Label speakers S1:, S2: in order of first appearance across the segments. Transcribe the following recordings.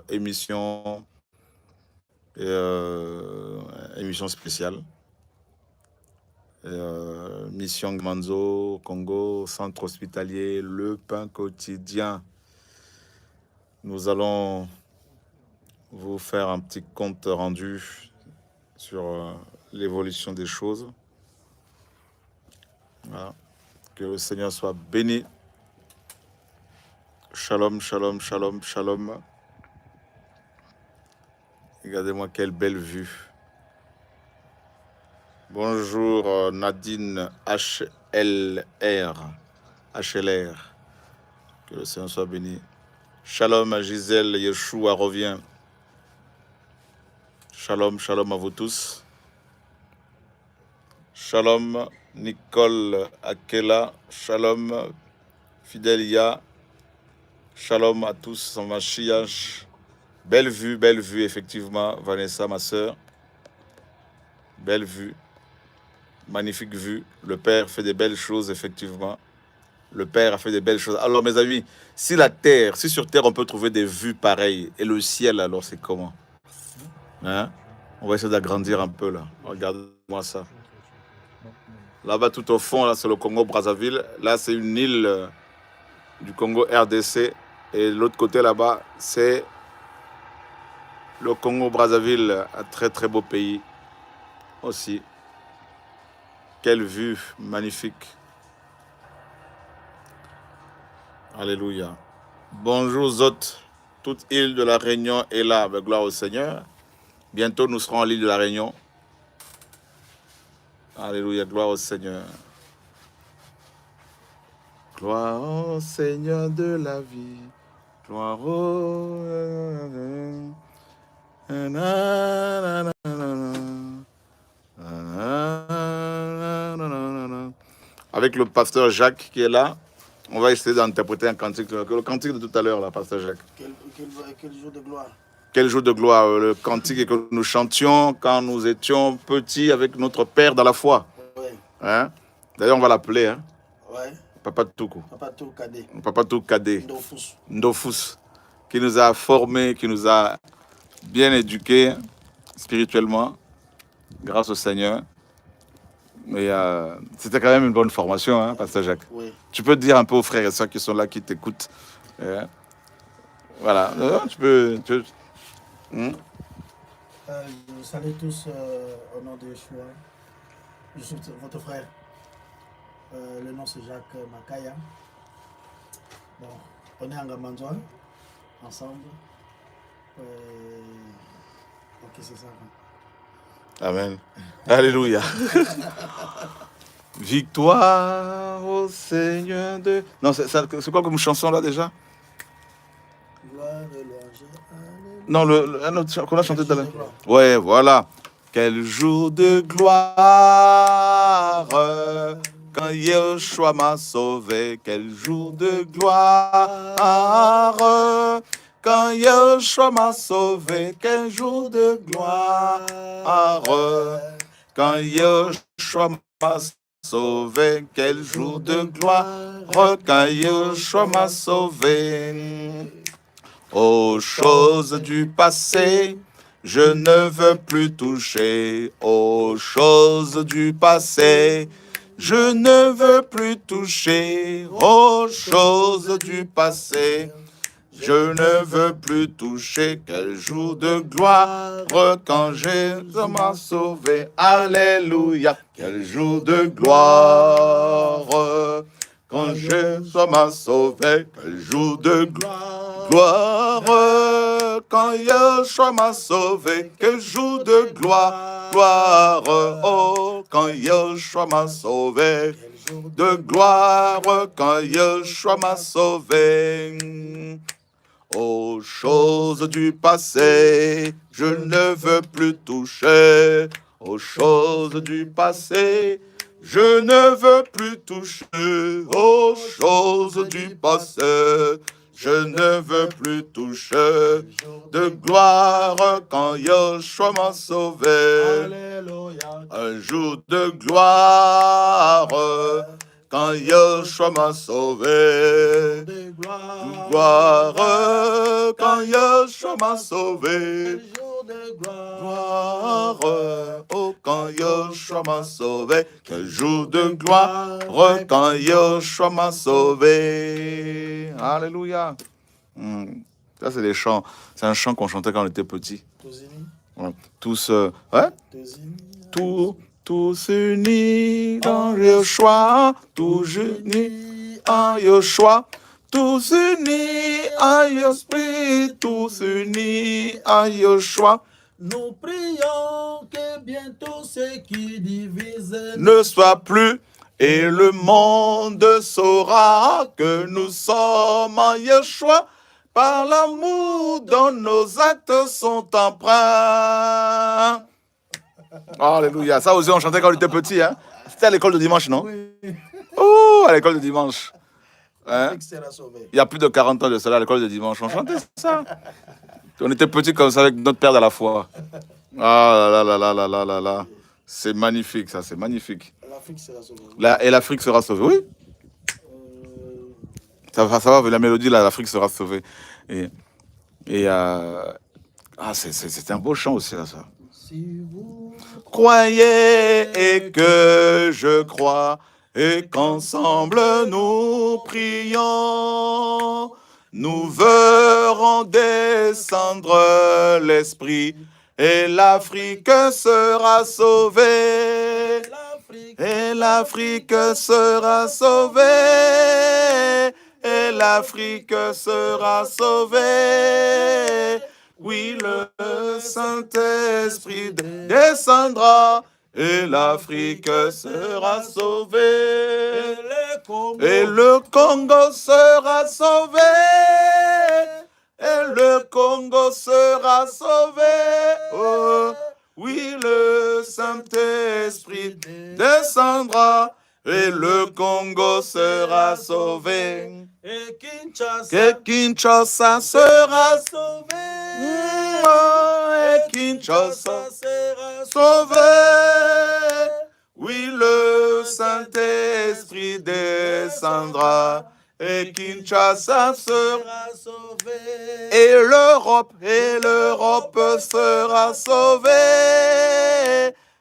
S1: émission, émission spéciale. Mission Manzo, Congo, centre hospitalier, le pain quotidien. Nous allons vous faire un petit compte rendu sur l'évolution des choses. Voilà. Que le Seigneur soit béni. Shalom, shalom, shalom, shalom. Regardez-moi quelle belle vue. Bonjour Nadine HLR. HLR. Que le Seigneur soit béni. Shalom à Gisèle Yeshua revient. Shalom, shalom à vous tous. Shalom Nicole Akela. Shalom Fidelia. Shalom à tous en Mashiach. Belle vue, effectivement. Vanessa, ma soeur. Belle vue. Magnifique vue. Le Père fait des belles choses, effectivement. Le Père a fait des belles choses. Alors, mes amis, si sur Terre, on peut trouver des vues pareilles, et le ciel, alors, c'est comment? Hein? On va essayer d'agrandir un peu, là. Regardez-moi ça. Là-bas, tout au fond, là, c'est le Congo-Brazzaville. Là, c'est une île du Congo-RDC. Et l'autre côté, là-bas, c'est le Congo-Brazzaville, un très, très beau pays aussi. Quelle vue magnifique. Alléluia. Bonjour Zot, toute île de la Réunion est là, avec gloire au Seigneur. Bientôt nous serons à l'île de la Réunion. Alléluia, gloire au Seigneur. Gloire au Seigneur de la vie. Gloire au... Avec le pasteur Jacques qui est là, on va essayer d'interpréter un cantique. Le cantique de tout à l'heure, là, pasteur Jacques.
S2: Quel jour de gloire.
S1: Quel jour de gloire. Le cantique que nous chantions quand nous étions petits avec notre Père dans la foi.
S2: Ouais.
S1: Hein? D'ailleurs, on va l'appeler. Hein?
S2: Ouais.
S1: Papa Toukou.
S2: Papa Toukou Kadé.
S1: Papa Toukou Kadé.
S2: Ndofus.
S1: Ndofus. Qui nous a formés, qui nous a bien éduqués spirituellement, grâce au Seigneur. Mais c'était quand même une bonne formation, hein, pasteur Jacques.
S2: Oui.
S1: Tu peux dire un peu aux frères et sœurs qui sont là, qui t'écoutent. Voilà. Tu peux...
S2: Je salue tous au nom de Yeshua. Je suis votre frère. Le nom c'est Jacques Makaya. Bon, on est en Gamanzoa, ensemble. Ok, c'est ça.
S1: Amen. Alléluia. Victoire au Seigneur de... Non, c'est quoi comme chanson là déjà?
S2: Gloire de l'ange.
S1: Non, un autre qu'on a chanté tout à l'heure. Ouais, voilà. Quel jour de gloire quand Yeshua m'a sauvé. Quel jour de gloire quand Yeshua m'a sauvé. Quel jour de gloire quand Yeshua m'a sauvé. Quel jour de gloire quand Yeshua m'a sauvé. Aux choses du passé, je ne veux plus toucher. Aux choses du passé, je ne veux plus toucher. Aux choses du passé, je ne veux plus toucher. Quel jour de gloire quand Jésus m'a sauvé. Alléluia. Quel jour de gloire quand Jésus m'a sauvé. Quel jour de gloire quand Yeshua m'a sauvé. Quel jour de gloire, oh, quand Yeshua m'a sauvé. De gloire quand Yeshua m'a sauvé. Aux choses du passé, je ne veux plus toucher. Aux choses du passé, je ne veux plus toucher. Aux choses du passé, je ne veux plus toucher. De gloire quand Yeshua m'a sauvé.
S2: Alléluia.
S1: Un jour de gloire quand Yeshua m'a sauvé.
S2: de gloire,
S1: Gloire, quand Yeshua m'a sauvé.
S2: quel jour de gloire,
S1: Gloire, oh, quand Yeshua m'a sauvé. Quel jour de gloire, quand Yeshua m'a sauvé. Alléluia. Ça, c'est des chants. C'est un chant qu'on chantait quand on était petit. Ouais. Tous, ouais? Tous unis dans Yeshua, tous unis en Yeshua, tous unis en esprit, tous unis en Yeshua.
S2: Nous prions que bientôt ce qui divise
S1: ne soit plus, et le monde saura que nous sommes en Yeshua, par l'amour dont nos actes sont empreints. Alléluia. Ça aussi, on chantait quand on était petit. Hein? C'était à l'école de dimanche, non?
S2: Oui.
S1: Oh, à l'école de dimanche. Hein?
S2: Sera sauvé.
S1: Il y a plus de 40 ans de cela, à l'école de dimanche. On chantait ça. On était petits comme ça avec notre père de la foi. Ah là là là là là là là. C'est magnifique, ça, c'est magnifique.
S2: L'Afrique sera sauvée.
S1: Et l'Afrique sera sauvée, oui. Ça va, la mélodie, là, l'Afrique sera sauvée. C'est un beau chant aussi, là, ça.
S2: Si vous
S1: Croyez et que je crois, et qu'ensemble nous prions, nous verrons descendre l'Esprit, et l'Afrique sera sauvée. Et l'Afrique sera sauvée. Et l'Afrique sera sauvée. Oui, le Saint-Esprit descendra et l'Afrique sera sauvée. Et le Congo sera sauvé. Et le Congo sera sauvé. Oh, oui, le Saint-Esprit descendra et le Congo sera sauvé.
S2: et
S1: Kinshasa sera sauvé. Et Kinshasa
S2: sera
S1: sauvé. Oui, le Saint-Esprit descendra et Kinshasa sera
S2: sauvé.
S1: Et l'Europe sera sauvée.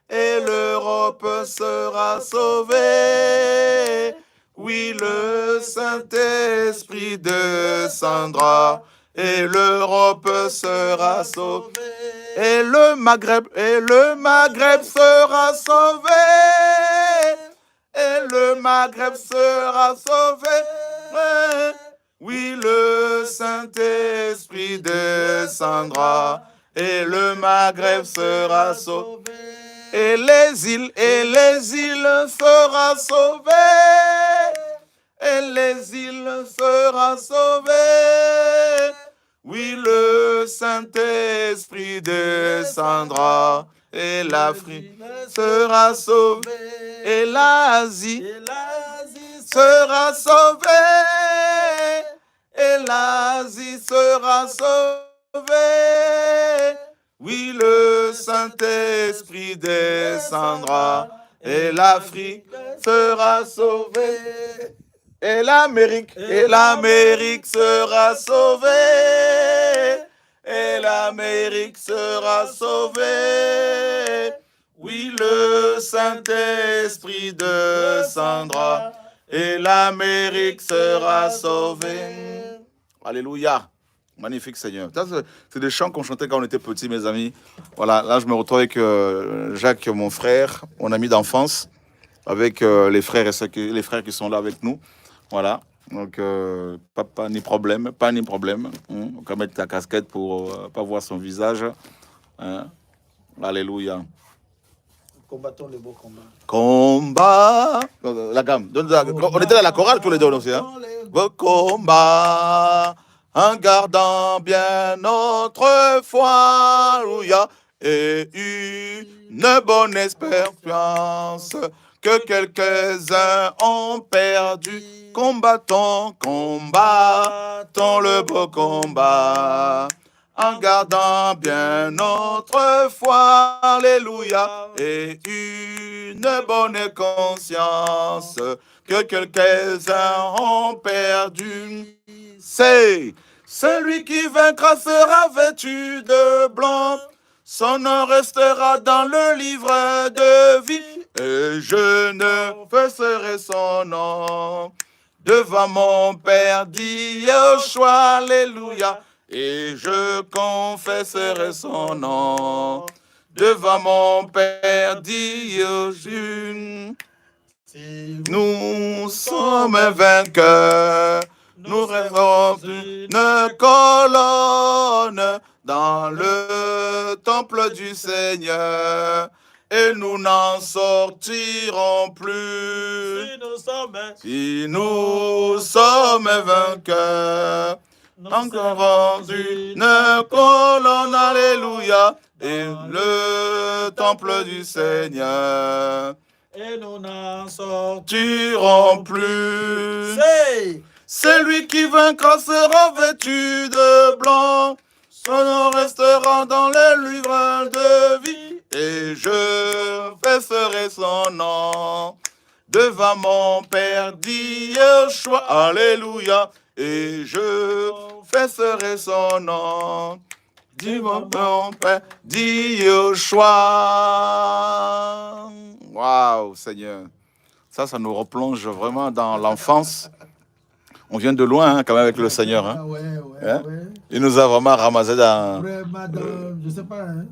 S1: Et l'Europe sera sauvée. Oui, le Saint-Esprit descendra et l'Europe sera sauvée. Et le Maghreb sera sauvé. Et le Maghreb sera sauvé. Oui, le Saint-Esprit descendra et le Maghreb sera sauvé. Et les îles sera sauvées. Et les îles sera sauvées. Oui, le Saint-Esprit descendra et l'Afrique sera sauvée. Et l'Asie sera sauvée. Et l'Asie sera sauvée. Oui, le Saint-Esprit descendra et l'Afrique sera sauvée. Et l'Amérique sera sauvée. Et l'Amérique sera sauvée. Oui, le Saint-Esprit descendra et l'Amérique sera sauvée. Alléluia. Magnifique Seigneur. Ça, c'est des chants qu'on chantait quand on était petits, mes amis. Voilà, là je me retrouve avec Jacques, mon frère, mon ami d'enfance, avec les frères qui sont là avec nous. Voilà. Donc, pas ni problème. On peut mettre ta casquette pour pas voir son visage. Hein? Alléluia.
S2: Combattons le beau combat.
S1: Combat. La gamme. On était dans la chorale tous les deux aussi. Hein? Beau combat. En gardant bien notre foi, alléluia, et une bonne espérance que quelques-uns ont perdu. Combattons le beau combat. en gardant bien notre foi, alléluia, et une bonne conscience que quelques-uns ont perdu. C'est celui qui vaincra sera vêtu de blanc, son nom restera dans le livre de vie, et je ne confesserai son nom devant mon Père, dit Yeshua, alléluia, et je confesserai son nom devant mon Père, dit Yeshua. Nous sommes vainqueurs, nous rêvons d'une colonne dans le temple du Seigneur, et nous n'en sortirons plus. Si nous sommes vainqueurs, encore rendu une colonne, alléluia, et le temple du Seigneur,
S2: et nous n'en sortirons
S1: sortirons plus.
S2: plus.
S1: Celui qui vaincra sera vêtu de blanc, son nom restera dans les livres de vie, et je confesserai son nom devant mon Père, dit Yeshua, alléluia, et je confesserai son nom devant mon Père, dit Yeshua. Waouh, Seigneur, ça nous replonge vraiment dans l'enfance. On vient de loin, hein, quand même, avec le Seigneur. Hein. Hein? Il nous a vraiment ramassé dans...
S2: Vraiment je sais pas, hein,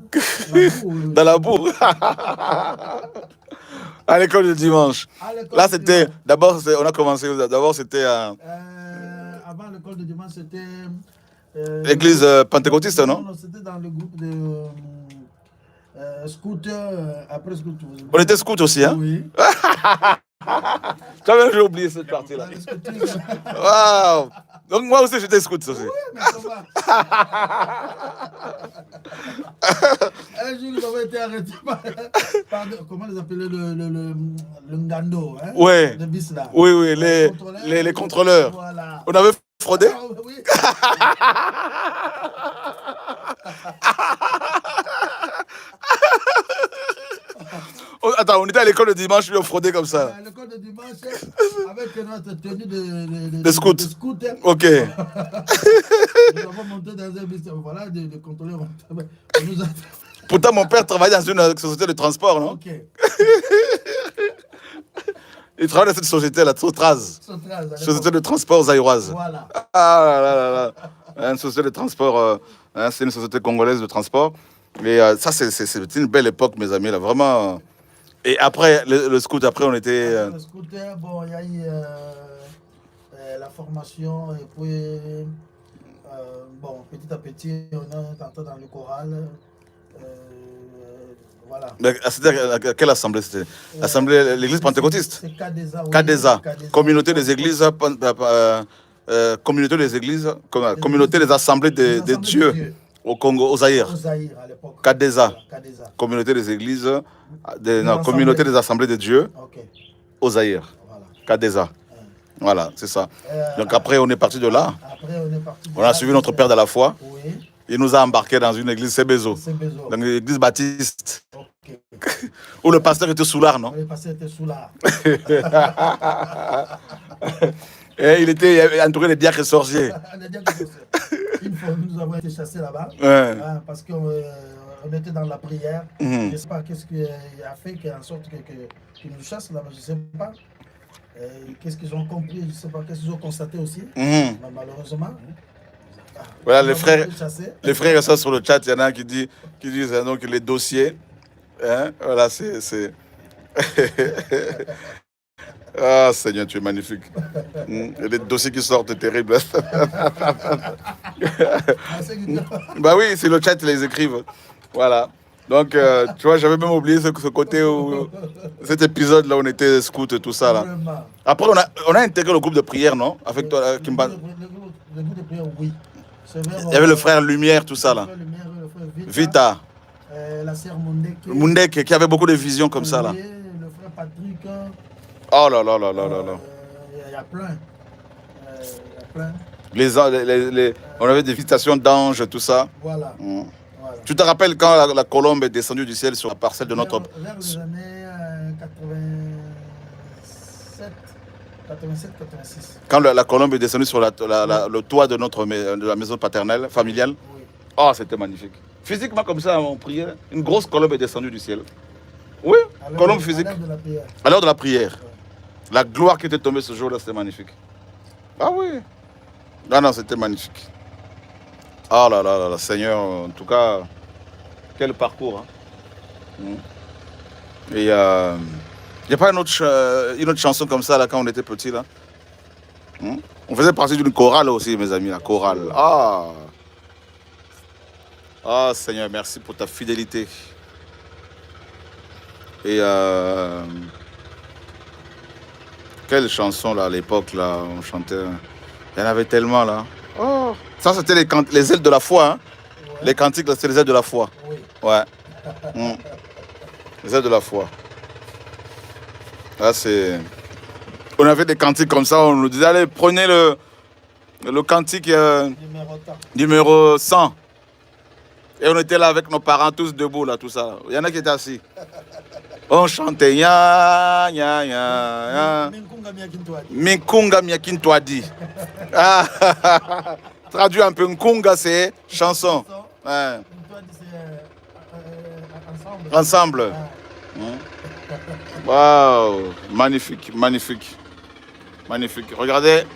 S1: dans la boue. À l'école du dimanche. Là, c'était... D'abord, on a commencé... D'abord, c'était...
S2: avant l'école de dimanche, c'était...
S1: l'église pentecôtiste, non?
S2: Non, c'était dans le groupe de scooters, après scooter.
S1: On était scouts aussi, hein?
S2: Oui.
S1: Quand même, j'ai oublié cette partie-là. Waouh! Donc, moi aussi, j'étais scout aussi.
S2: Oui, mais comment? Un jour, nous avons été arrêtés par comment les appeler, le Ngando, hein?
S1: Ouais.
S2: Le bis là.
S1: Oui, les contrôleurs.
S2: Voilà.
S1: On avait fraudé?
S2: Ah, oui.
S1: Attends, on était à l'école le dimanche, on fraudait comme ça.
S2: À l'école de dimanche, avec notre tenue
S1: de scout. Ok.
S2: Nous avons monté dans un bus, voilà, de contrôleurs.
S1: Pourtant, mon père travaillait dans une société de transport, non?
S2: Ok.
S1: Il travaille dans cette société, la Sotraz. Société de transport zaïroise.
S2: Voilà.
S1: Ah là. Une société de transport, c'est une société congolaise de transport. Et ça, c'est une belle époque, mes amis, là, vraiment. Et après, le scout, après, on était...
S2: Le scooter, bon, il y a eu la formation, et puis, bon, petit à petit, on est entré dans le choral. Voilà.
S1: C'était à quelle assemblée c'était? L'assemblée, l'église pentecôtiste?
S2: C'est Kadeza. Oui,
S1: Kadeza, communauté des églises, communauté des églises, communauté des assemblées de Dieu au Congo, au Zaïre.
S2: Au Zaïre à l'époque.
S1: Kadeza,
S2: Kadeza.
S1: communauté des églises, communauté des assemblées de Dieu au Zaïre.
S2: Voilà.
S1: Kadeza. Voilà, c'est ça. Donc après, on est parti de là.
S2: Après, on est parti de
S1: on a suivi notre père de la foi.
S2: Oui.
S1: Il nous a embarqués dans une église Sébezo, dans l'église baptiste, où le pasteur était soulard, non?
S2: Le pasteur était soulard.
S1: Et il était entouré de diacres sorciers.
S2: Une fois, nous avons été chassés là-bas, parce qu'on était dans la prière. Je ne sais pas qu'est-ce qui a fait en sorte qu'ils nous chassent là-bas, je ne sais pas. Qu'est-ce qu'ils ont compris, je ne sais pas, qu'est-ce qu'ils ont constaté aussi, malheureusement.
S1: Voilà, les frères et sœurs sur le chat, il y en a qui disent donc les dossiers. Hein, voilà, c'est... Ah, Seigneur, tu es magnifique. Et les dossiers qui sortent terribles. Bah oui, c'est le chat, ils les écrivent. Voilà. Donc, tu vois, j'avais même oublié ce côté où... Cet épisode-là, on était scout et tout ça, là. Après, on a intégré le groupe de prière, non? Avec toi, Kimba.
S2: Le groupe de prière, oui.
S1: Il y avait le frère Lumière, tout ça, là. Vita.
S2: La sœur
S1: Mundeke, qui avait beaucoup de visions comme ça, là.
S2: Le frère Patrick.
S1: Oh là là.
S2: Il y a plein.
S1: On avait des visitations d'anges, tout ça.
S2: Voilà.
S1: Mm.
S2: Voilà.
S1: Tu te rappelles quand la colombe est descendue du ciel sur la parcelle de notre...
S2: Vers les années 87-86.
S1: Quand la colombe est descendue sur le toit de de la maison paternelle, familiale.
S2: Oui.
S1: Oh, c'était magnifique. Physiquement, comme ça, on priait. Une grosse colombe est descendue du ciel. Oui, colombe physique. À l'heure de la prière.
S2: Ouais.
S1: La gloire qui était tombée ce jour-là, c'était magnifique. Ah oui. Ah non, c'était magnifique. Ah là là là là, Seigneur, en tout cas, quel parcours. Hein. Et il n'y a pas une autre chanson comme ça là, quand on était petit là. On faisait partie d'une chorale aussi, mes amis, la chorale. Ah. Ah Seigneur, merci pour ta fidélité. Et quelle chanson là à l'époque là, on chantait. Il y en avait tellement là. Oh. Ça c'était les ailes de la foi. Hein. Ouais. Les cantiques, c'était les ailes de la foi.
S2: Oui.
S1: Ouais. Les ailes de la foi. Là c'est. On avait des cantiques comme ça, on nous disait allez prenez le cantique numéro 100. Et on était là avec nos parents tous debout là, tout ça. Il y en a qui étaient assis. On chantait ya ya ya ya. Minkunga miakintwadi. Ah, traduit un peu, Nkunga c'est chanson. Ouais. Ensemble. Waouh, magnifique, magnifique. Magnifique. Regardez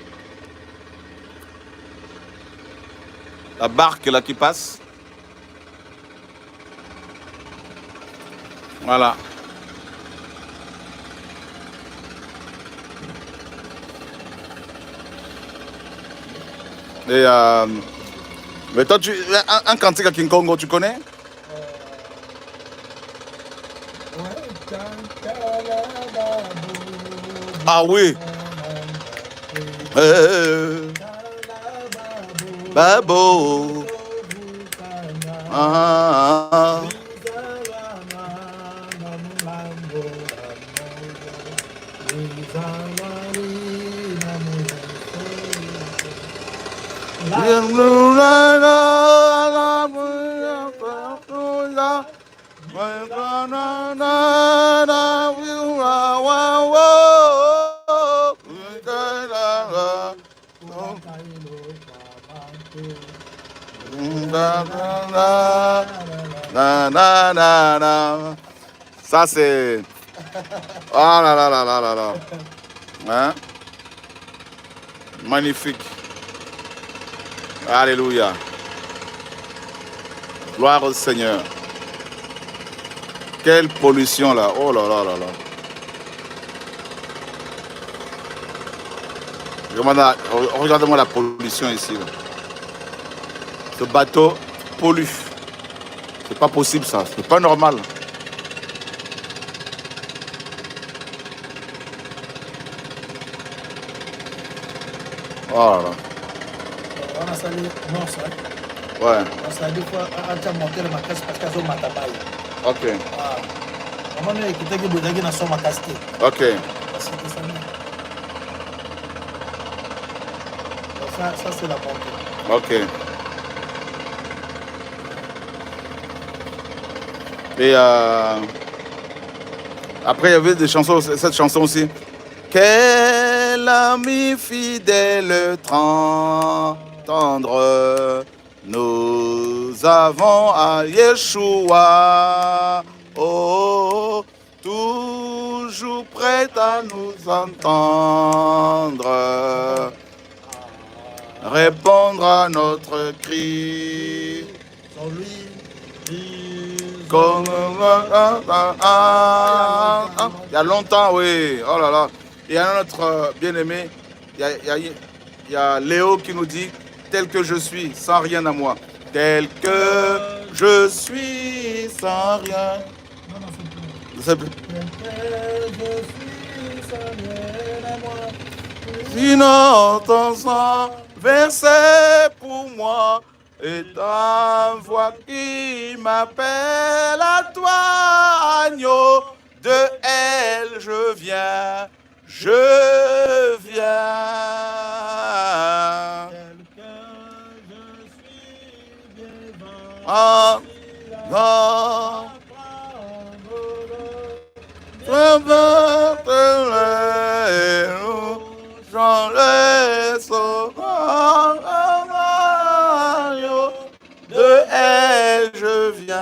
S1: la barque là qui passe. Voilà. Et mais toi, un cantique à King Kongo, tu connais? Ah oui. Babo. Ah. Ça c'est... Ah là là là là là là. Hein? Magnifique. Alléluia. Gloire au Seigneur. Quelle pollution là. Oh là là là là. Regardez-moi la pollution ici. Là. Ce bateau pollue. C'est pas possible ça. C'est pas normal. Oh là là.
S2: On a salé non ça.
S1: Ouais.
S2: On a salé des fois à monter le macasse parce qu'à son matabaye.
S1: Ok.
S2: Ah. On a écouté que Boudagui n'a son macasse.
S1: Ok.
S2: Ça c'est la montée.
S1: Ok. Et après il y avait des chansons, cette chanson aussi. Quel ami fidèle tendre nous avons à Yeshua, oh, toujours prêt à nous entendre, répondre à notre cri. Comme... Il y a longtemps, oui. Oh là là. Il y a notre bien-aimé, il y a Léo qui nous dit tel que je suis, sans rien à moi. Tel que je suis, sans rien. Sinon, ton sang versé pour moi et ta voix qui m'appelle à toi, agneau de elle, je viens. Ah, ah, Jean les sauvages de elle, je viens.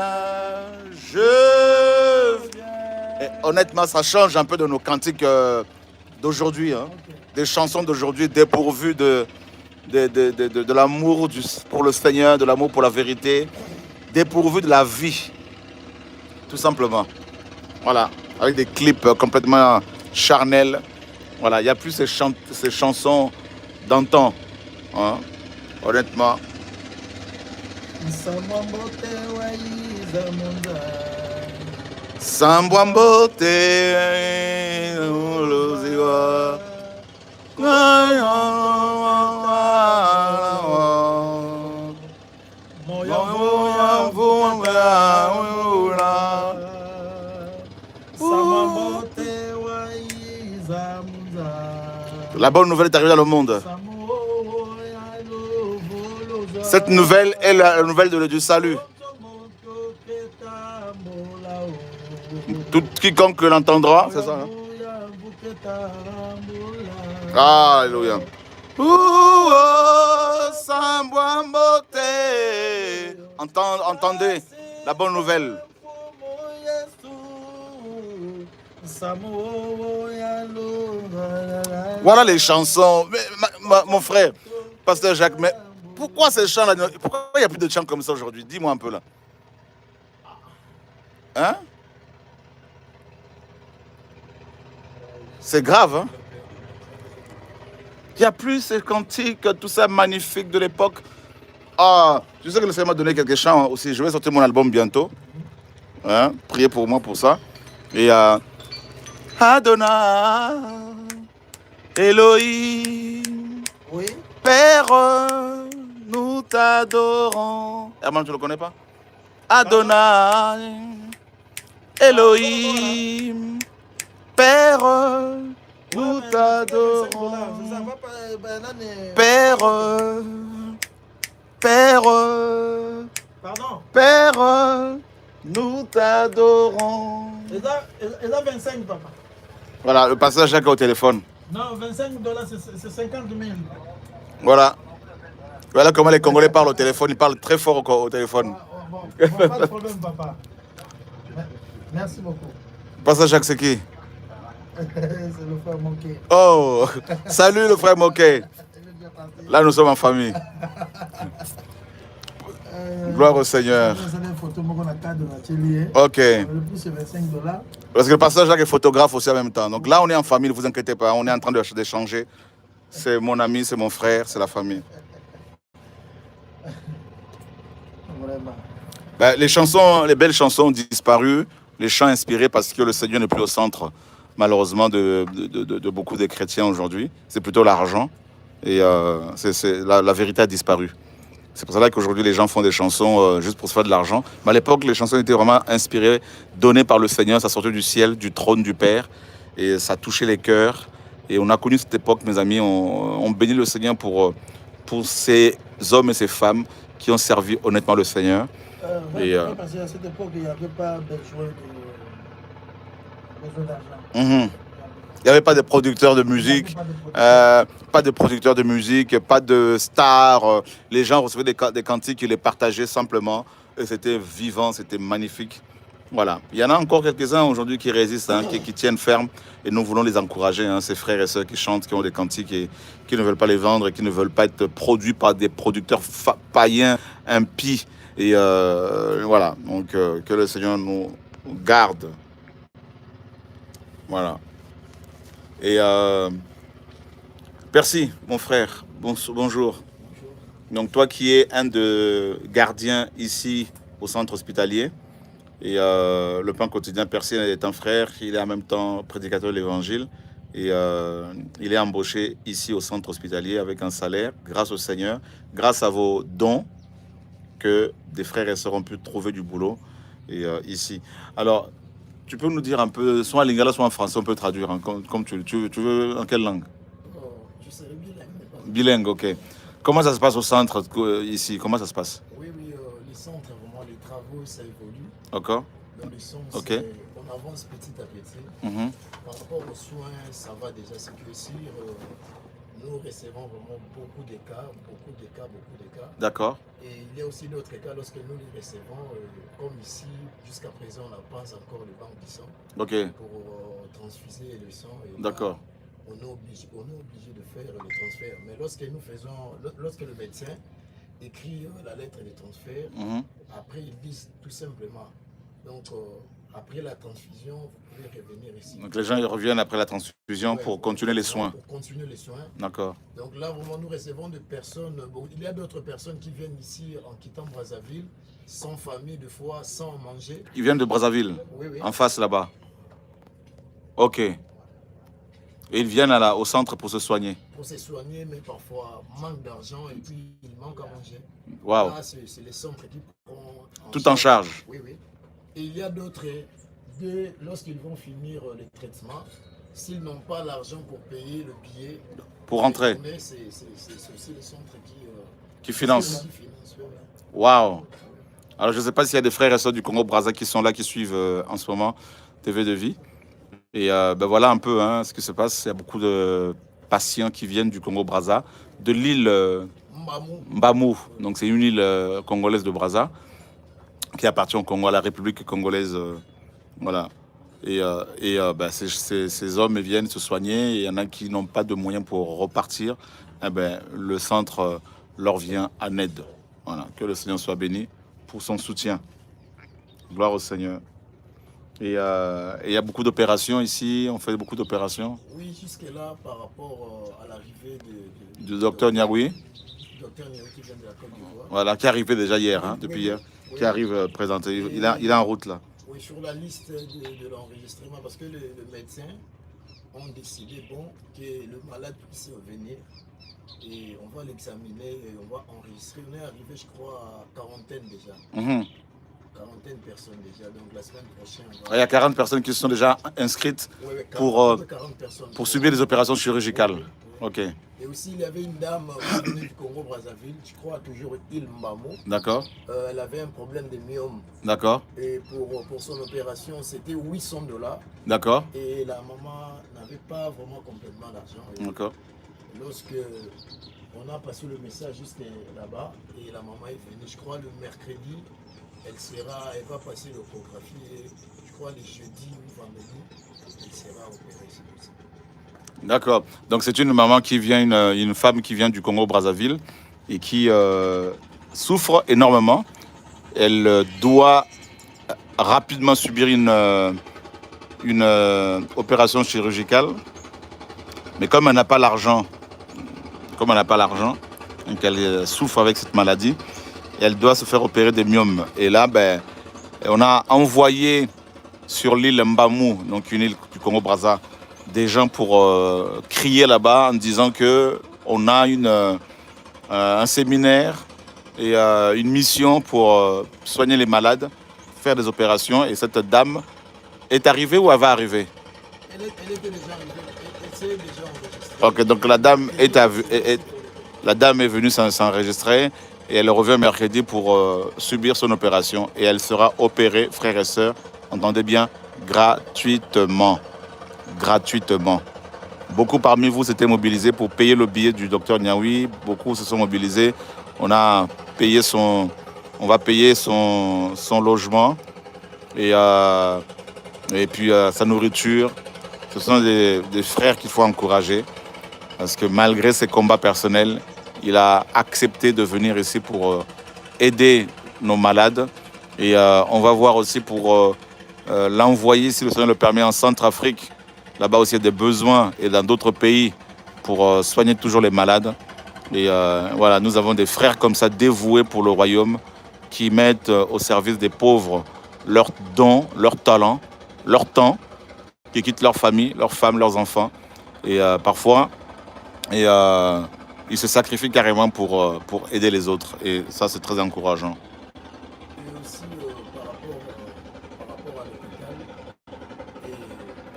S1: Et honnêtement, ça change un peu de nos cantiques d'aujourd'hui, hein. Des chansons d'aujourd'hui dépourvues de l'amour pour le Seigneur, de l'amour pour la vérité, dépourvues de la vie, tout simplement. Voilà, avec des clips complètement charnels. Voilà, il n'y a plus ces chansons d'antan, hein, honnêtement. Sambwambote, Uluziwa. La bonne nouvelle est arrivée dans le monde. Cette nouvelle est la nouvelle du salut. Tout quiconque l'entendra, c'est ça, hein? Alléluia. Entendez la bonne nouvelle. Voilà les chansons. Mais, mon frère, Pasteur Jacques, mais pourquoi ces chants-là, pourquoi il n'y a plus de chants comme ça aujourd'hui? Dis-moi un peu là. Hein? C'est grave, hein? Il n'y a plus ces cantiques, tout ça magnifique de l'époque. Ah, je sais que le Seigneur m'a donné quelques chants aussi. Je vais sortir mon album bientôt. Hein? Priez pour moi pour ça. Et Adonai, Elohim,
S2: Oui.
S1: Père, nous t'adorons. Herman, tu ne le connais pas? Adonai, Elohim, Père, nous t'adorons. Père, Père,
S2: Pardon.
S1: Père, nous t'adorons.
S2: Et là 25, papa.
S1: Voilà, le pasteur Jacques au téléphone.
S2: Non, $25, c'est 50 000.
S1: Voilà. Voilà comment les Congolais parlent au téléphone. Ils parlent très fort au téléphone.
S2: Bon, pas de problème, papa. Merci beaucoup.
S1: Pasteur Jacques, c'est qui?
S2: C'est le frère Moké.
S1: Oh, salut le frère Moké. Là, nous sommes en famille. Gloire au Seigneur. Ok.
S2: Le prix, c'est $25.
S1: Parce que le pasteur Jacques est photographe aussi en même temps. Donc là, on est en famille, ne vous inquiétez pas. On est en train d'échanger. C'est mon ami, c'est mon frère, c'est la famille.
S2: Vraiment.
S1: Ben, les belles chansons ont disparu. Les chants inspirés parce que le Seigneur n'est plus au centre, malheureusement, de beaucoup de chrétiens aujourd'hui. C'est plutôt l'argent. Et la vérité a disparu. C'est pour cela qu'aujourd'hui, les gens font des chansons juste pour se faire de l'argent. Mais à l'époque, les chansons étaient vraiment inspirées, données par le Seigneur. Ça sortait du ciel, du trône du Père. Et ça touchait les cœurs. Et on a connu cette époque, mes amis. On bénit le Seigneur pour ces hommes et ces femmes qui ont servi honnêtement le Seigneur.
S2: Parce qu'à cette époque, il n'y avait pas besoin d'argent.
S1: Il n'y avait pas de producteurs de musique, pas de stars. Les gens recevaient des cantiques, ils les partageaient simplement. Et c'était vivant, c'était magnifique. Voilà. Il y en a encore quelques-uns aujourd'hui qui résistent, hein, qui tiennent ferme. Et nous voulons les encourager, hein, ces frères et sœurs qui chantent, qui ont des cantiques et qui ne veulent pas les vendre et qui ne veulent pas être produits par des producteurs païens, impies. Et voilà. Donc que le Seigneur nous garde. Voilà. Et Percy, mon frère, bonjour. Donc toi qui es un des gardiens ici au centre hospitalier, et le pain quotidien, Percy est un frère, il est en même temps prédicateur de l'évangile, et il est embauché ici au centre hospitalier avec un salaire, grâce au Seigneur, grâce à vos dons, que des frères et sœurs ont pu trouver du boulot et, ici. Alors, tu peux nous dire un peu, soit en lingala, soit en français, on peut traduire, hein, comme tu veux, en quelle langue?
S2: Je serais bilingue.
S1: Bilingue, ok. Comment ça se passe au centre ici? Comment ça se passe?
S2: Oui, le centre, vraiment, travaux, ça évolue.
S1: D'accord.
S2: Dans le sens,
S1: Ok.
S2: on avance petit à petit.
S1: Mhm.
S2: Par rapport aux soins, ça va déjà. C'est que ici, nous recevons vraiment beaucoup de cas.
S1: D'accord.
S2: Et il y a aussi d'autres cas lorsque nous les recevons, comme ici, jusqu'à présent, on n'a pas encore le banc du sang
S1: Ok.
S2: pour transfuser le sang.
S1: D'accord.
S2: On est obligé de faire le transfert. Mais lorsque le médecin écrit la lettre de transfert,
S1: Mhm.
S2: après ils disent tout simplement, donc après la transfusion, vous pouvez revenir ici.
S1: Donc les gens ils reviennent après la transfusion pour continuer les soins.
S2: Pour continuer les soins.
S1: D'accord.
S2: Donc là, vraiment, nous recevons des personnes. Bon, il y a d'autres personnes qui viennent ici en quittant Brazzaville, sans famille, de fois, sans manger.
S1: Ils viennent de Brazzaville,
S2: Oui, oui.
S1: en face là-bas. Ok. Et ils viennent au centre pour se soigner.
S2: Pour se soigner, mais parfois manque d'argent et puis il manque à manger.
S1: Waouh.
S2: Là, c'est les centres qui prennent
S1: Tout en charge.
S2: Oui, oui. Et il y a d'autres, lorsqu'ils vont finir les traitements, s'ils n'ont pas l'argent pour payer le billet,
S1: pour rentrer,
S2: c'est aussi les centres
S1: qui financent. Waouh. Alors je ne sais pas s'il y a des frères et sœurs du Congo-Brazza qui sont là, qui suivent en ce moment TV de vie. Et ben voilà un peu ce qui se passe. Il y a beaucoup de patients qui viennent du Congo-Brazza, de l'île Mbamou. Donc c'est une île congolaise de Brazza qui appartient au Congo, à la République congolaise. Voilà. Et ben, ces hommes viennent se soigner. Et il y en a qui n'ont pas de moyens pour repartir. Eh ben, le centre leur vient en aide. Voilà. Que le Seigneur soit béni pour son soutien. Gloire au Seigneur. Et il y a beaucoup d'opérations ici, on fait beaucoup d'opérations.
S2: Oui, jusque-là, par rapport à l'arrivée
S1: du docteur Niaoui.
S2: Docteur Niaoui qui vient de la Côte d'Ivoire.
S1: Voilà, qui est arrivé déjà hier, depuis hier, qui arrive présenter. Il est en route là.
S2: Oui, sur la liste de l'enregistrement, parce que le médecin ont décidé que le malade puisse venir et on va l'examiner et on va enregistrer. On est arrivé, je crois, à quarantaine déjà. Quarantaine de personnes déjà, donc la semaine prochaine.
S1: Il y a 40 personnes qui se sont déjà inscrites pour subir des opérations chirurgicales. Ok.
S2: Et aussi, il y avait une dame venue du Congo-Brazzaville, je crois toujours île Mbamou.
S1: D'accord.
S2: Elle avait un problème de myome.
S1: D'accord.
S2: Et pour son opération, c'était $800.
S1: D'accord.
S2: Et la maman n'avait pas vraiment complètement d'argent.
S1: D'accord.
S2: Lorsque on a passé le message jusqu'à là-bas, et la maman est venue, je crois, le mercredi. Elle va passer l'échographie et je crois les jeudis ou vendredi, elle sera opérée.
S1: D'accord. Donc c'est une maman qui vient, une femme qui vient du Congo-Brazzaville et qui souffre énormément. Elle doit rapidement subir une opération chirurgicale. Mais comme elle n'a pas l'argent, donc elle souffre avec cette maladie, elle doit se faire opérer des myomes. Et là, ben, on a envoyé sur l'île Mbamou, donc une île du Congo-Brazza, des gens pour crier là-bas en disant qu'on a un séminaire et une mission pour soigner les malades, faire des opérations. Et cette dame est arrivée ou elle va arriver?
S2: Elle était déjà arrivée, elle s'est déjà enregistrée.
S1: Ok, donc la dame est venue s'enregistrer. Et elle revient mercredi pour subir son opération. Et elle sera opérée, frères et sœurs, entendez bien, gratuitement. Gratuitement. Beaucoup parmi vous s'étaient mobilisés pour payer le billet du docteur Niaoui. Beaucoup se sont mobilisés. On va payer son logement et puis sa nourriture. Ce sont des frères qu'il faut encourager. Parce que malgré ses combats personnels, il a accepté de venir ici pour aider nos malades. Et on va voir aussi pour l'envoyer, si le Seigneur le permet, en Centrafrique. Là-bas aussi, il y a des besoins et dans d'autres pays pour soigner toujours les malades. Et voilà, nous avons des frères comme ça dévoués pour le royaume qui mettent au service des pauvres leurs dons, leurs talents, leur temps, qui quittent leur famille, leurs femmes, leurs enfants. Et parfois... ils se sacrifient carrément pour aider les autres. Et ça, c'est très encourageant.
S2: Et aussi par rapport à l'hôpital, et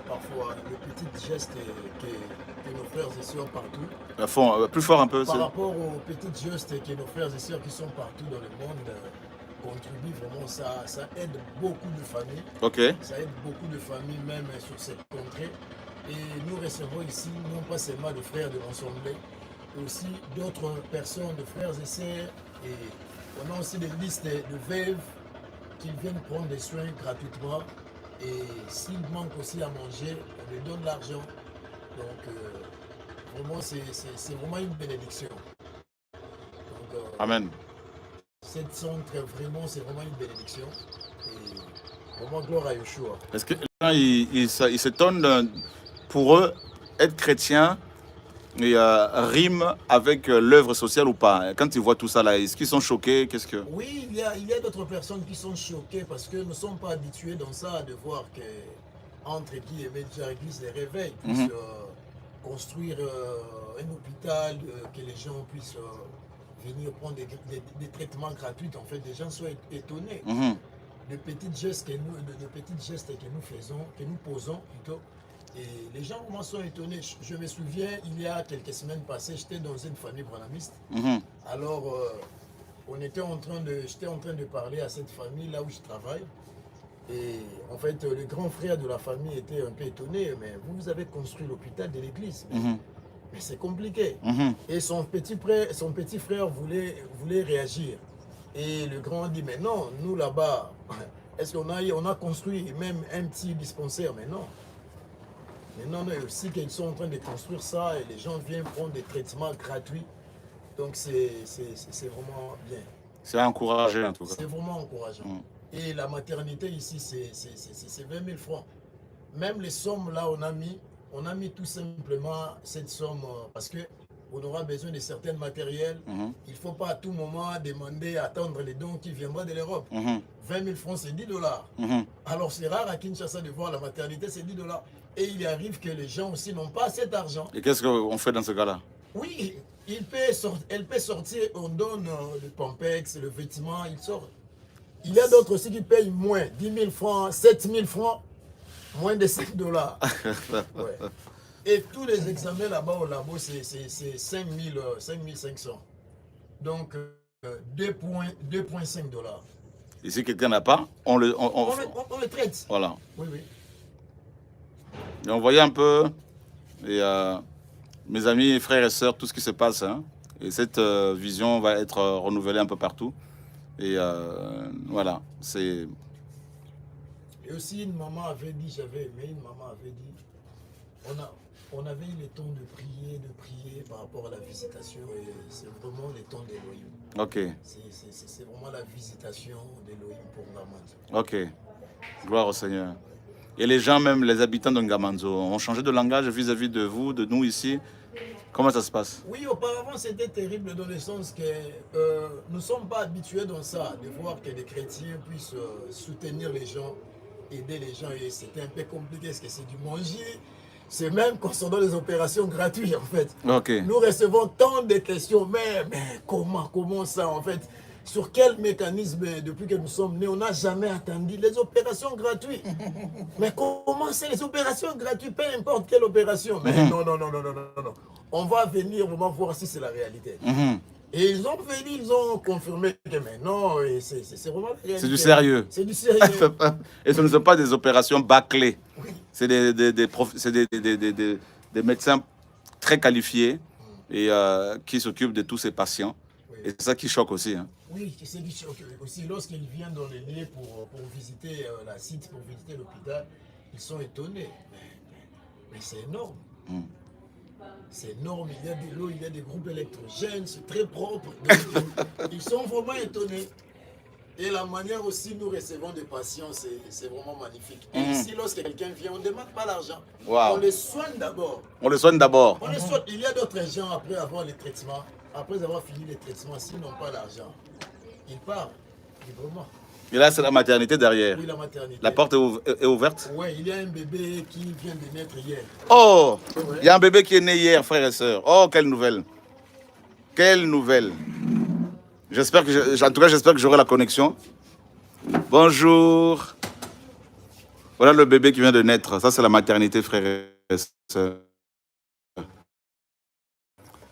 S2: parfois le petit geste que nos frères et sœurs partout.
S1: Plus fort un peu.
S2: Par rapport aux petits gestes que nos frères et sœurs qui sont partout dans le monde
S3: contribue vraiment, ça aide beaucoup de familles.
S1: Ok.
S3: Ça aide beaucoup de familles même sur cette contrée. Et nous recevons ici non pas seulement des frères de l'Assemblée, mais aussi d'autres personnes, de frères et sœurs. Et on a aussi des listes de veuves qui viennent prendre des soins gratuitement. Et s'il manque aussi à manger, on leur donne l'argent. Donc vraiment, c'est vraiment une bénédiction. Donc,
S1: Amen.
S3: cette centre, vraiment, c'est vraiment une bénédiction. Et vraiment, gloire à Yeshua.
S1: Est-ce que les gens, ils s'étonnent, pour eux, être chrétien et rime avec l'œuvre sociale ou pas? Quand ils voient tout ça là, est-ce qu'ils sont choqués? Qu'est-ce que...
S3: Oui, il y a d'autres personnes qui sont choquées parce que nous ne sommes pas habitués dans ça de voir que entre guillemets l'église les réveille, puisse construire un hôpital, que les gens puissent venir prendre des traitements gratuits. En fait, les gens sont étonnés de petits gestes que nous faisons, que nous posons plutôt. Et les gens vraiment sont étonnés. Je me souviens, il y a quelques semaines passées, j'étais dans une famille branhamiste. Alors, j'étais en train de parler à cette famille là où je travaille. Et en fait, le grand frère de la famille était un peu étonné. Mais vous avez construit l'hôpital de l'église. Mais c'est compliqué. Et son petit frère voulait réagir. Et le grand dit, mais non, nous là-bas, est-ce qu'on a construit même un petit dispensaire? Mais non. Maintenant, il y a aussi qu'ils sont en train de construire ça et les gens viennent prendre des traitements gratuits. Donc, c'est vraiment bien.
S1: C'est encouragé en tout cas.
S3: C'est vraiment encourageant. Et la maternité ici, c'est 20 000 francs. Même les sommes là, on a mis tout simplement cette somme parce qu'on aura besoin de certains matériels. Il ne faut pas à tout moment demander, attendre les dons qui viendront de l'Europe. 20 000 francs, c'est 10 dollars. Alors, c'est rare à Kinshasa de voir la maternité, c'est 10 dollars. Et il arrive que les gens aussi n'ont pas cet argent.
S1: Et qu'est-ce qu'on fait dans ce cas-là?
S3: Oui, elle peut sortir, on donne le pampex, le vêtement, il sort. Il y a d'autres aussi qui payent moins, 10 000 francs, 7 000 francs, moins de 5 dollars. Ouais. Et tous les examens là-bas au labo, c'est 5 500. Donc, 2,5 dollars.
S1: Et si quelqu'un n'a pas, on le
S3: traite.
S1: Voilà.
S3: Oui, oui.
S1: Et on voyait un peu, et, mes amis, frères et sœurs, tout ce qui se passe. Et cette vision va être renouvelée un peu partout. Et voilà, c'est...
S3: Et aussi, une maman avait dit, on avait eu le temps de prier par rapport à la visitation. Et c'est vraiment le temps d'Elohim.
S1: Ok.
S3: C'est vraiment la visitation d'Elohim pour Ngamanzo.
S1: Ok. Gloire au Seigneur. Et les gens, même les habitants de Ngamanzo, ont changé de langage vis-à-vis de vous, de nous ici. Comment ça se passe?
S3: Oui, auparavant, c'était terrible dans le sens que nous ne sommes pas habitués dans ça, de voir que les chrétiens puissent soutenir les gens, aider les gens. Et c'était un peu compliqué parce que c'est du manger. C'est même concernant les opérations gratuites, en fait.
S1: Okay.
S3: Nous recevons tant de questions, mais comment ça, en fait? Sur quel mécanisme, depuis que nous sommes nés, on n'a jamais attendu les opérations gratuites. Mais comment c'est les opérations gratuites? Peu importe quelle opération. Mais non. On va venir, on va voir si c'est la réalité. Et ils ont venu, ils ont confirmé que maintenant, c'est vraiment la réalité.
S1: C'est du sérieux.
S3: C'est du sérieux.
S1: Et ce ne sont pas des opérations bâclées.
S3: Oui.
S1: C'est des médecins très qualifiés et qui s'occupent de tous ces patients. Oui. Et c'est ça qui choque aussi.
S3: Oui, c'est ça qui choque aussi. Lorsqu'ils viennent dans les lieux pour visiter la site, pour visiter l'hôpital, ils sont étonnés. Mais c'est énorme. C'est énorme, il y a de l'eau, il y a des groupes électrogènes, c'est très propre. Donc, ils sont vraiment étonnés. Et la manière aussi nous recevons des patients, c'est vraiment magnifique. Et ici, lorsque quelqu'un vient, on ne demande pas l'argent.
S1: Wow.
S3: On les soigne d'abord.
S1: On les soigne d'abord.
S3: On les soigne. Il y a d'autres gens, après avoir les traitements, après avoir fini les traitements, s'ils n'ont pas l'argent, ils partent librement.
S1: Et là, c'est la maternité derrière.
S3: Oui, la maternité.
S1: La porte est ouverte?
S3: Oui, il y a un bébé qui vient de naître hier.
S1: Oh, il y a un bébé qui est né hier, frères et sœurs. Oh, quelle nouvelle. Quelle nouvelle. J'espère que, en tout cas, j'espère que j'aurai la connexion. Bonjour. Voilà le bébé qui vient de naître. Ça, c'est la maternité, frères et sœurs.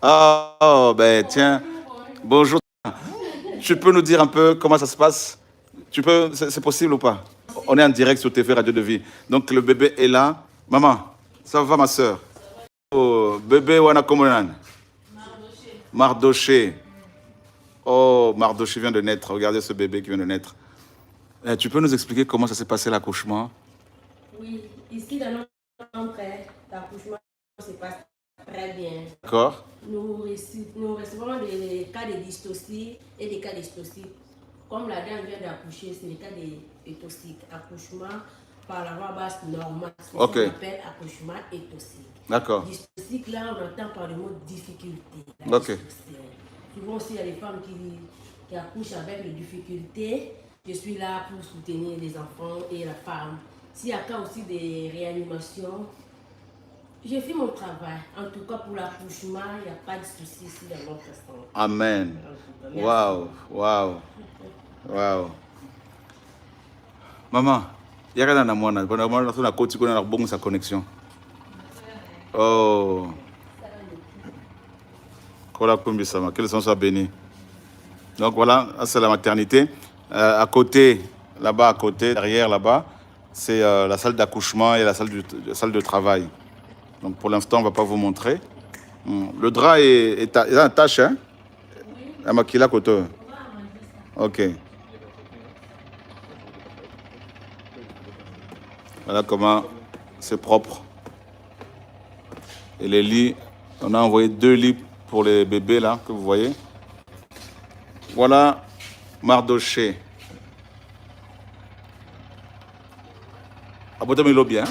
S1: Oh, ben tiens. Bonjour. Tu peux nous dire un peu comment ça se passe? Tu peux, c'est possible ou pas? On est en direct sur TV Radio de Vie. Donc le bébé est là. Maman, ça va ma soeur? Oh, bébé wana komonan. Mardoché. Oh, Mardoché vient de naître. Regardez ce bébé qui vient de naître. Tu peux nous expliquer comment ça s'est passé l'accouchement?
S4: Oui, ici dans notre centre, l'accouchement se passe très bien.
S1: D'accord.
S4: Nous recevons des cas de dystocie et des cas d'hystocie. Comme la dame vient d'accoucher, c'est le cas de toxique. Accouchement par la voie basse normale. C'est ce qu'on appelle accouchement étosique.
S1: D'accord.
S4: Dystocie, là, on entend par le mot difficulté.
S1: Ok.
S4: Souvent aussi, il y a des femmes qui accouchent avec des difficultés. Je suis là pour soutenir les enfants et la femme. S'il y a cas aussi des réanimations, j'ai fait mon travail. En tout cas, pour l'accouchement, il n'y a pas de souci ici dans notre centre.
S1: Amen. Waouh, waouh, waouh. Maman, il y a rien à moi. On a côté qu'on a bon sa connexion. Oh. Quels sont ça béni. Donc voilà, c'est la maternité. À côté, là-bas, à côté, derrière, là-bas, c'est la salle d'accouchement et la salle de travail. Donc pour l'instant, on ne va pas vous montrer. Le drap est en tache, hein? La maquilla côté. Ok. Voilà comment c'est propre. Et les lits, on a envoyé 2 lits pour les bébés là, que vous voyez. Voilà Mardoché. Bien.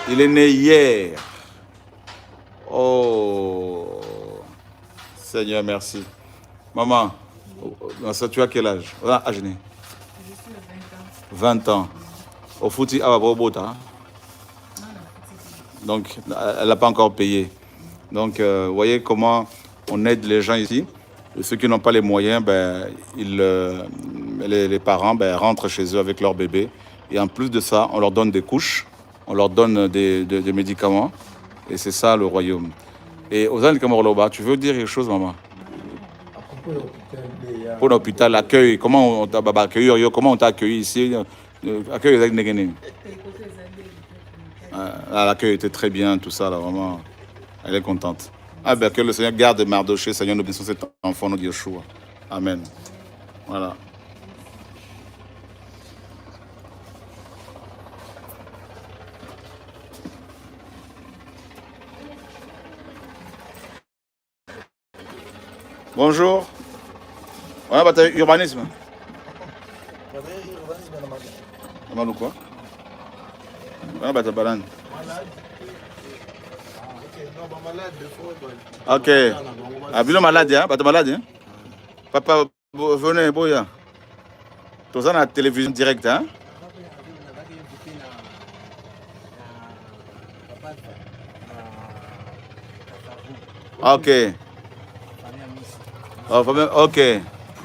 S1: Il est né hier. Oh, Seigneur, merci. Maman, ça, tu as quel âge? Je suis 20 ans. Au fouti, donc, elle n'a pas encore payé. Donc, vous voyez comment on aide les gens ici. Et ceux qui n'ont pas les moyens, les parents rentrent chez eux avec leur bébé. Et en plus de ça, on leur donne des couches, on leur donne des médicaments. Et c'est ça le royaume. Et aux Cameroun, tu veux dire quelque chose, maman? Pour l'hôpital, l'accueil, comment on t'a accueilli, comment on t'a accueilli ici? L'accueil était très bien, tout ça, là, vraiment. Elle est contente. Que le Seigneur garde Mardoché, Seigneur, nous bénissons cet enfant, nous Yeshua. Amen. Voilà. Bonjour. On a urbanisme. On a quoi? On a balane. Ok. Ah, bien malade, hein? Pas malade, hein? Papa, venez, boya. Tout ça dans la télévision directe, hein? Ok. Ok.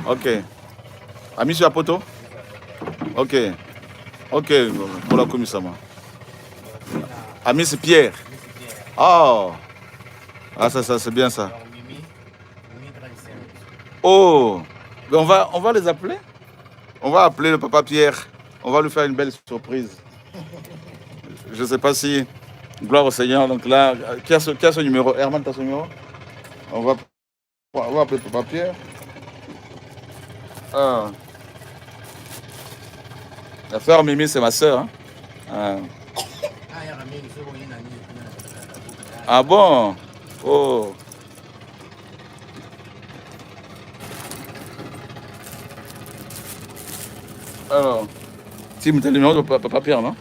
S1: Ok. Ami sur la poteau? Ok. Ok. Pour la commission. Ami c'est Pierre. Oh. Ah, ça c'est bien ça. Oh. On va les appeler? On va appeler le papa Pierre. On va lui faire une belle surprise. Je ne sais pas si... Gloire au Seigneur. Donc là, qui a son numéro? Herman, tu as son numéro? On va appeler papa Pierre. Ah. La sœur Mimi, c'est ma sœur. Hein? Ah bon? Oh. Alors, tu as le numéro de papa Pierre, non?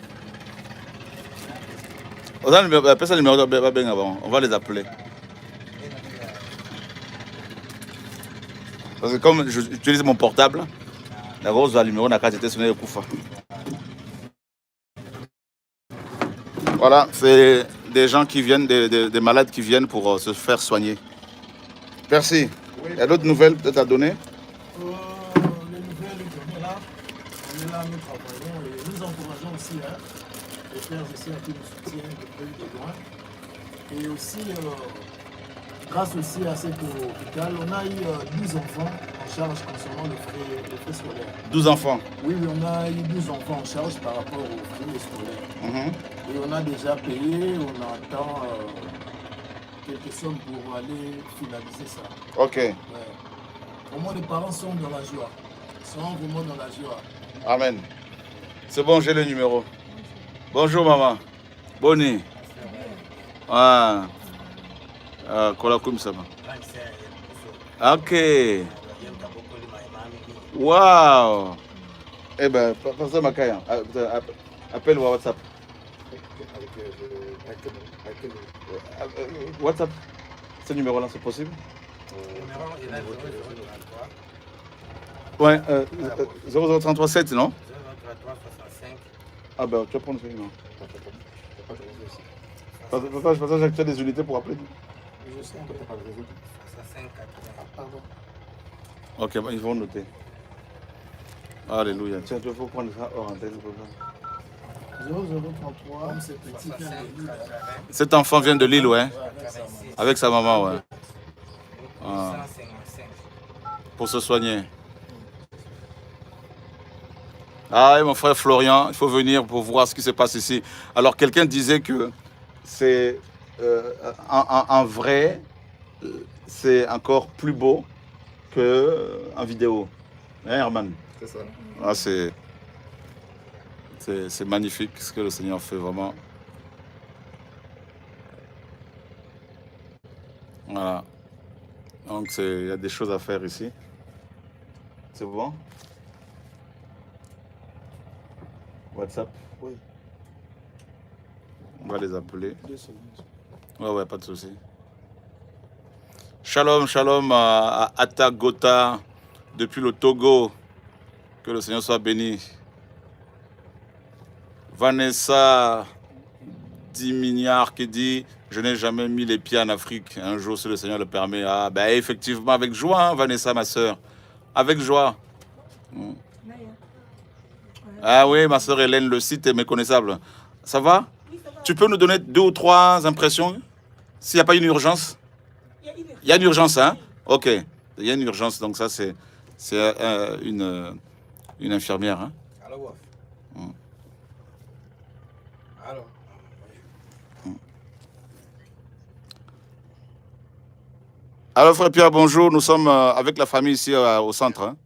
S1: On va appeler ça le numéro de papa Pierre avant. On va les appeler. Parce que comme j'utilise mon portable, la grosse numéro n'a qu'à être sonné le Koufa. Voilà, c'est des gens qui viennent, des malades qui viennent pour se faire soigner. Merci. Oui. Il y a d'autres nouvelles peut-être à donner?
S3: Les nouvelles, on est là, nous travaillons et nous encourageons aussi les frères ici à qui nous soutiennent depuis de loin. Et aussi, grâce aussi à cet hôpital, on a eu 12 enfants en charge concernant les frais scolaires.
S1: 12 enfants.
S3: Oui, on a eu 12 enfants en charge par rapport aux frais scolaires. Et on a déjà payé, on attend quelques sommes pour aller finaliser ça.
S1: Ok.
S3: Ouais. Au moins, les parents sont dans la joie. Ils sont vraiment dans la joie.
S1: Amen. C'est bon, j'ai le numéro. Bonjour, maman. Bonnie. Ah. Kola comme ça. Ok. Wow. Eh ben, pasteur Makaya, appelle-moi WhatsApp. WhatsApp. Ce numéro-là, c'est possible? Ouais, 00337, non?
S5: 03365.
S1: Ah ben, tu vas prendre ce numéro. Papa, je partage que tu as des unités pour appeler.
S2: Je sais.
S5: 6580.
S2: Pardon.
S1: Ok, bah, ils vont noter. Alléluia. Tiens, il faut prendre ça hors antenne.
S2: 0033.
S3: Comme c'est petit, vient de Lille.
S1: Cet enfant vient de Lille, ouais.
S5: 86.
S1: Avec sa maman, ouais. Ah.
S5: 155.
S1: Pour se soigner. Ah, et mon frère Florian, il faut venir pour voir ce qui se passe ici. Alors, quelqu'un disait que c'est en vrai, c'est encore plus beau qu'en vidéo. Hein, Herman?
S6: C'est ça.
S1: Ah, c'est magnifique ce que le Seigneur fait, vraiment. Voilà. Donc, il y a des choses à faire ici. C'est bon? WhatsApp?
S2: Oui.
S1: On va les appeler.
S2: 2 secondes.
S1: Ouais, pas de souci. Shalom, shalom à Atagota, depuis le Togo. Que le Seigneur soit béni. Vanessa Dimignard qui dit: je n'ai jamais mis les pieds en Afrique. Un jour, si le Seigneur le permet. Ah, ben effectivement, avec joie, hein, Vanessa, ma soeur. Avec joie. Ah oui, ma soeur Hélène, le site est méconnaissable. Ça va?
S7: Oui, ça va.
S1: Tu peux nous donner 2 ou 3 impressions? S'il n'y a pas une urgence? Il y a une urgence, hein? Ok. Il y a une urgence, donc ça, c'est une infirmière. Hein?
S5: Allô, Waf. Allô.
S1: Alors, frère Pierre, bonjour. Nous sommes avec la famille ici au centre. Hein?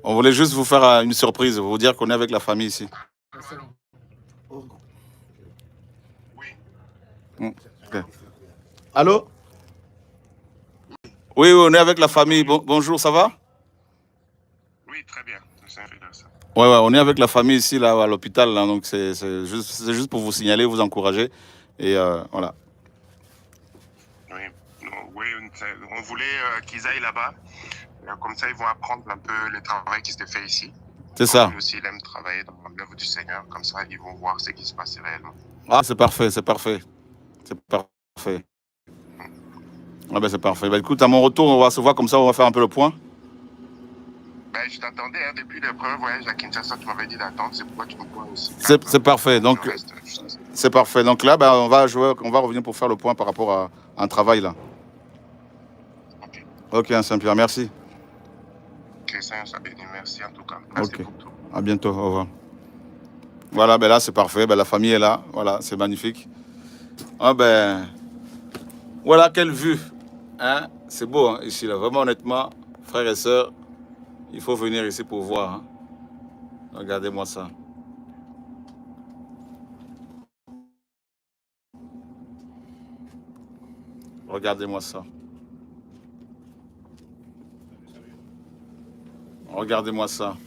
S1: On voulait juste vous faire une surprise, vous dire qu'on est avec la famille ici.
S2: Oh.
S1: Okay. Allô? Oui, on est avec la famille. Bonjour, ça va?
S6: Oui, très bien.
S1: Ouais, on est avec la famille ici là, à l'hôpital. Là, donc, c'est juste pour vous signaler, vous encourager. Et voilà.
S6: Oui, on voulait qu'ils aillent là-bas. Comme ça, ils vont apprendre un peu le travail qui s'est fait ici.
S1: C'est ça.
S6: Lui aussi, il aime travailler dans l'œuvre du Seigneur. Comme ça, ils vont voir ce qui se passe réellement.
S1: Ah, c'est parfait, c'est parfait. C'est parfait. Ah ben c'est parfait. Ben, écoute, à mon retour, on va se voir comme ça, on va faire un peu le point.
S6: Ben, je t'attendais hein, depuis le premier voyage à Kinshasa, tu m'avais dit d'attendre, c'est pourquoi tu me vois aussi.
S1: C'est parfait. Donc,
S6: Je reste juste-
S1: c'est parfait. Donc là, ben, on va revenir pour faire le point par rapport à un travail là.
S6: Ok.
S1: Ok, hein, Saint-Pierre, merci.
S6: Que le Seigneur soit béni. Merci en tout cas. Merci
S1: Ok.
S6: pour tout.
S1: À bientôt, au revoir. Voilà, ben là c'est parfait, ben, la famille est là, voilà, c'est magnifique. Ah ben, voilà quelle vue, hein? C'est beau hein, ici, là. Vraiment honnêtement, frères et sœurs, il faut venir ici pour voir. Hein. Regardez-moi ça. Regardez-moi ça. Regardez-moi ça.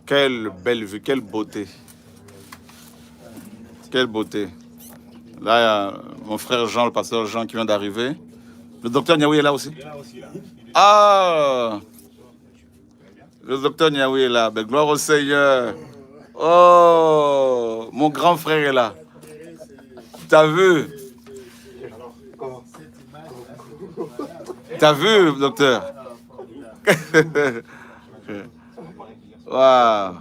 S1: Quelle belle vue, quelle beauté. Quelle beauté. Là, il y a mon frère Jean, le pasteur Jean qui vient d'arriver. Le docteur Niaoui est là aussi. Ah! Le docteur Niaoui est là. Ben, gloire au Seigneur. Oh! Mon grand frère est là. T'as vu? T'as vu, docteur? Waouh.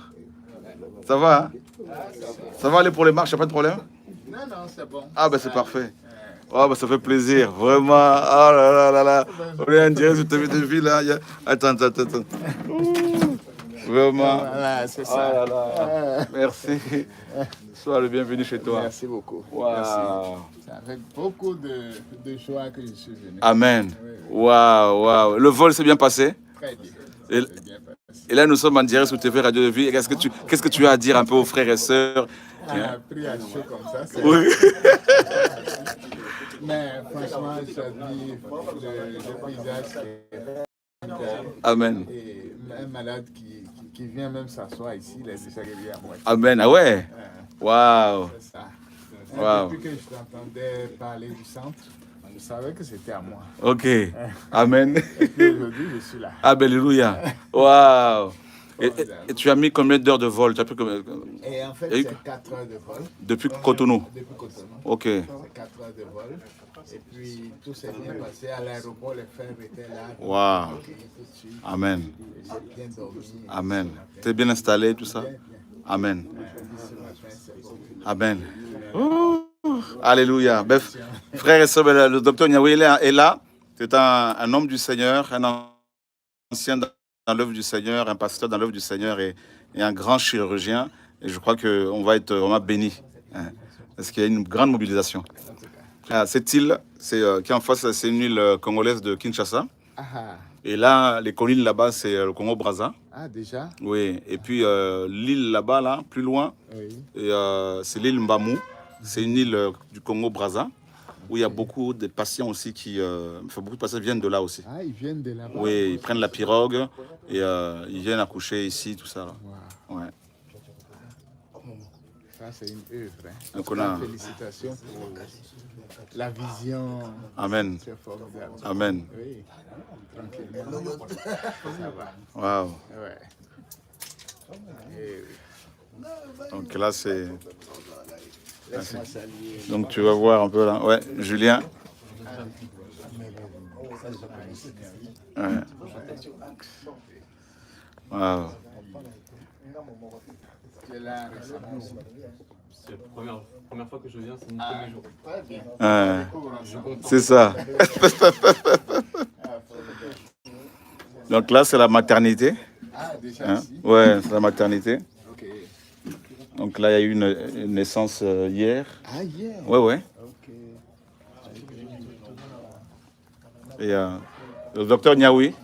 S1: Ça va, hein? Ça va aller pour les marches, y a pas de problème?
S5: Non, non, c'est bon.
S1: Ah, ben c'est parfait. Oh, bah, ça fait plaisir, vraiment. Oh là là là là. On est en direct sur TV de vie là. Attends. Ouh. Vraiment.
S5: Voilà, c'est
S1: Oh
S5: ça.
S1: là là. Merci. Sois le bienvenu chez toi.
S5: Merci beaucoup.
S1: Waouh.
S5: C'est avec beaucoup de joie que je suis venu.
S1: Amen.
S5: Oui, oui.
S1: Waouh. Le vol s'est bien passé.
S5: Très bien.
S1: Et,
S5: C'est bien passé.
S1: et là, nous sommes en direct sur TV Radio de Vie. Qu'est-ce que tu as à dire un peu aux frères et sœurs?
S5: Ah, pris à chaud comme ça, c'est...
S1: Oui.
S5: Mais franchement, je dis, le paysage, c'est...
S1: Amen.
S5: Et un malade qui vient même s'asseoir ici, il est déjà guéri à moi.
S1: Amen. Ah ouais. Waouh.
S5: C'est ça.
S1: Wow.
S5: Depuis que je t'entendais parler du centre, je savais que c'était à moi.
S1: Ok. Amen.
S5: Et puis aujourd'hui, je suis là.
S1: Alléluia. Waouh. Et tu as mis combien d'heures de vol? Tu as pris combien...
S5: Et en fait,
S1: Et-
S5: c'est 4 heures de vol.
S1: Depuis Cotonou.
S5: Depuis Cotonou.
S1: Ok.
S5: C'est 4 heures de vol. Et puis, tout s'est bien passé. À l'aéroport, les frères étaient là.
S1: Waouh.
S5: Tout de suite.
S1: Amen.
S5: J'ai bien dormi.
S1: Amen. Tu es bien installé, tout ça? Amen.
S5: Ce matin, c'est bon.
S1: Amen. Oh, alléluia. Bref, frères et sœurs, le docteur Niaoui est là. C'est un homme du Seigneur, un ancien dans l'œuvre du Seigneur, un pasteur dans l'œuvre du Seigneur et un grand chirurgien. Et je crois qu'on va être vraiment bénis. Hein, parce qu'il y a une grande mobilisation. Ah, cette île, qui est en face, c'est une île congolaise de Kinshasa.
S5: Ah,
S1: Et là, les collines là-bas, c'est le Congo-Brazza.
S5: ah, déjà?
S1: Oui. Et puis l'île là-bas, là, plus loin,
S5: Oui.
S1: et, c'est l'île Mbamou. C'est une île du Congo-Brazza où il y a beaucoup de patients aussi beaucoup de patients viennent de là aussi.
S5: Ah, ils viennent de là-bas.
S1: Oui, ils prennent la pirogue et ils viennent accoucher ici, tout ça. Là.
S5: Wow.
S1: Ouais.
S5: Ça, c'est une œuvre. Hein.
S1: Donc, on a-
S5: Félicitations pour la vision.
S1: Amen.
S5: C'est formidable.
S1: Amen.
S5: Oui, tranquillement. Ça va.
S1: Waouh.
S5: Ouais. Et
S1: Donc là, c'est.
S5: laisse-moi saluer.
S1: Donc tu vas voir un peu là. Ouais, Julien. Ouais. Waouh.
S5: Tu es là récemment aussi.
S7: C'est la première fois que je viens, c'est mon premier jour.
S5: Très bien.
S1: Ouais.
S5: Je suis content.
S1: C'est ça. Donc là, c'est la maternité.
S5: Ah, déjà
S1: Hein?
S5: ici?
S1: Ouais, c'est la maternité.
S5: Ok.
S1: Donc là, il y a eu une naissance hier.
S5: Ah, yeah.
S1: Ouais, ouais.
S5: Ok.
S1: Et le docteur Niaoui.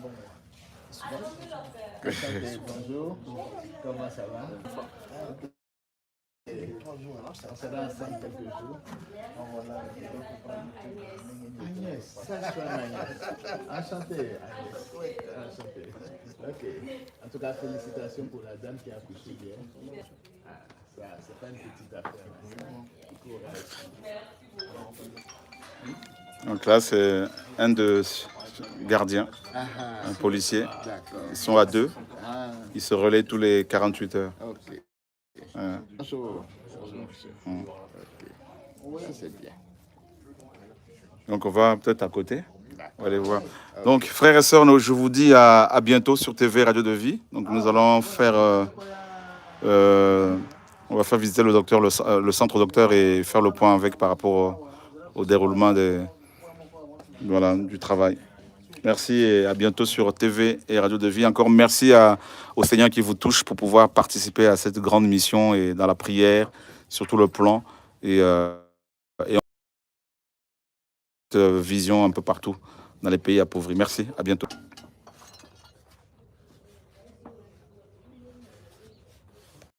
S5: Bonjour. Comment ça va? On sera ensemble quelques jours. Agnès, ça je suis Agnès. Enchanté, Agnès. Enchanté. Ok. En tout cas, félicitations pour la dame qui a accouché hier. Ah, ça, c'est pas une petite affaire.
S1: Donc là, c'est un de gardiens,
S5: Ah,
S1: un policier.
S5: d'accord.
S1: Ils sont à deux.
S5: Ah,
S1: Ils se relaient tous les 48 heures.
S5: ok.
S1: Ouais.
S5: Bonjour. Bonjour, monsieur.
S1: Mm.
S5: Ok. Ça, c'est bien.
S1: Donc on va peut-être à côté. On va aller voir. Donc frères et sœurs, je vous dis à bientôt sur TV Radio de Vie. Donc nous allons faire, on va faire visiter le docteur, le centre docteur et faire le point avec par rapport au déroulement du travail. Merci et à bientôt sur TV et Radio de Vie. Encore merci au Seigneur qui vous touche pour pouvoir participer à cette grande mission et dans la prière, sur tout le plan et vision un peu partout dans les pays appauvris. Merci, à bientôt.